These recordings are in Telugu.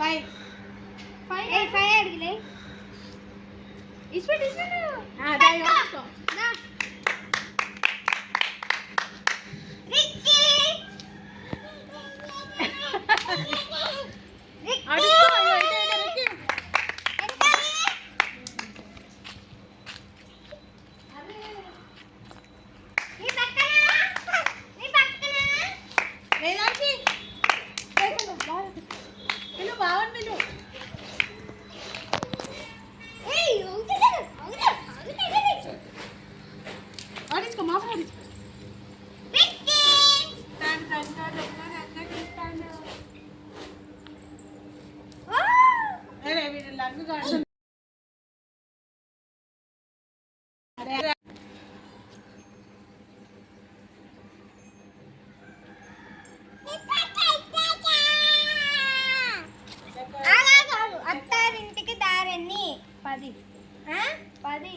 5 5 అడిగిలే ఇస్పెట్ రిక్కీ అత్తారింటికి దారన్ని 10 10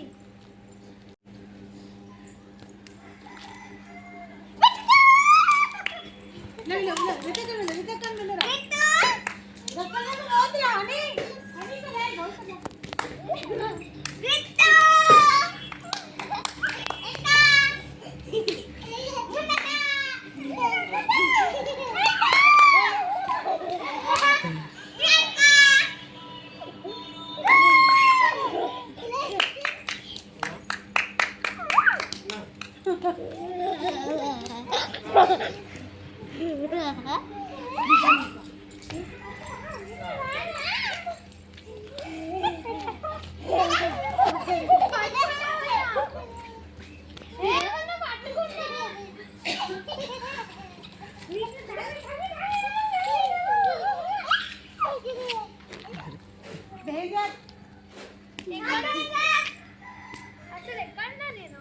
అసలు ఎక్కడా నేను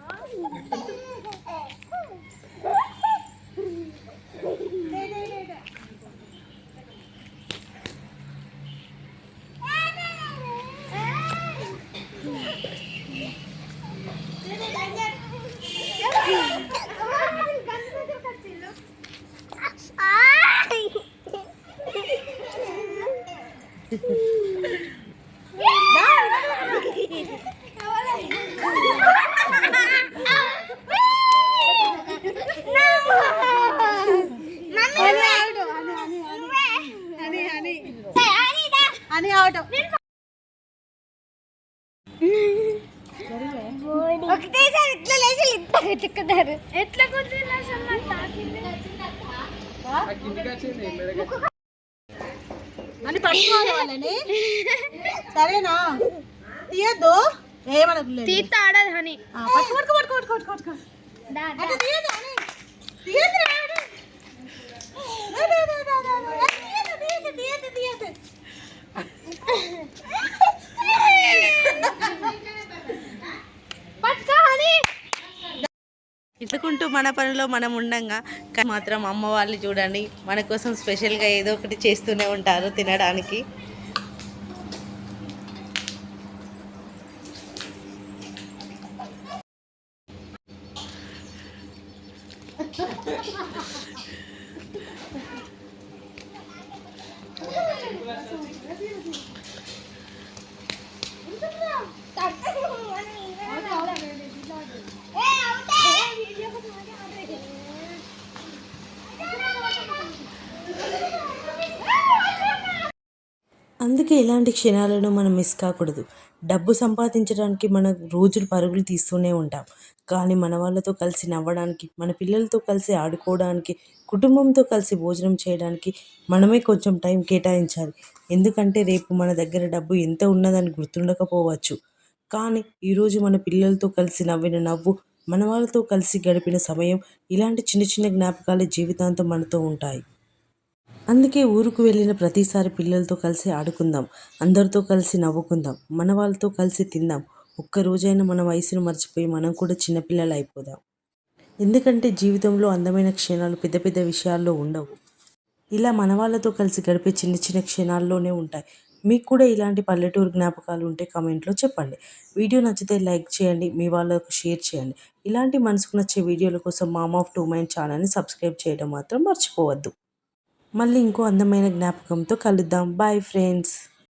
ఒకటేసారి ఇట్లా లేచి ఇట్లా వెతుకుతారు ఎట్లా కుదిరినా అని పట్టుకోవాలి వాళ్ళని సరేనా తీయద్దు ఏమనకు తీర్థ ఆడదు హని పట్టుకో పట్టుకో పట్టుకో పట్టుకో పట్టుకో అట్లా తీయద్దు అని తీయద్దు తీయద్దు తీయద్దు పట్టుకో హని ఇట్టుకుంటూ మన పనిలో మనం ఉండంగా కానీ మాత్రం అమ్మ వాళ్ళు చూడండి మన కోసం స్పెషల్గా ఏదో ఒకటి చేస్తూనే ఉంటారు తినడానికి. అందుకే ఇలాంటి క్షణాలను మనం మిస్ కాకూడదు. డబ్బు సంపాదించడానికి మన రోజులు పరుగులు తీస్తూనే ఉంటాం. కానీ మన వాళ్ళతో కలిసి నవ్వడానికి, మన పిల్లలతో కలిసి ఆడుకోవడానికి, కుటుంబంతో కలిసి భోజనం చేయడానికి మనమే కొంచెం టైం కేటాయించాలి. ఎందుకంటే రేపు మన దగ్గర డబ్బు ఎంత ఉన్నదని గుర్తుండకపోవచ్చు. కానీ ఈరోజు మన పిల్లలతో కలిసి నవ్విన నవ్వు, మన వాళ్ళతో కలిసి గడిపిన సమయం, ఇలాంటి చిన్న చిన్న జ్ఞాపకాలే జీవితాంతం మనతో ఉంటాయి. అందుకే ఊరుకు వెళ్ళిన ప్రతిసారి పిల్లలతో కలిసి ఆడుకుందాం, అందరితో కలిసి నవ్వుకుందాం, మన వాళ్ళతో కలిసి తిందాం. ఒక్కరోజైనా మన వయసును మర్చిపోయి మనం కూడా చిన్నపిల్లలు అయిపోదాం. ఎందుకంటే జీవితంలో అందమైన క్షణాలు పెద్ద పెద్ద విషయాల్లో ఉండవు. ఇలా మన వాళ్ళతో కలిసి గడిపే చిన్న చిన్న క్షణాల్లోనే ఉంటాయి. మీకు కూడా ఇలాంటి పల్లెటూరు జ్ఞాపకాలు ఉంటే కామెంట్లో చెప్పండి. వీడియో నచ్చితే లైక్ చేయండి, మీ వాళ్ళకు షేర్ చేయండి. ఇలాంటి మనసుకు నచ్చే వీడియోల కోసం మామ్ ఆఫ్ 2 మైండ్ ఛానల్ని సబ్స్క్రైబ్ చేయడం మాత్రం మర్చిపోవద్దు. మళ్ళీ ఇంకో అందమైన జ్ఞాపకంతో కలుద్దాం. Bye friends.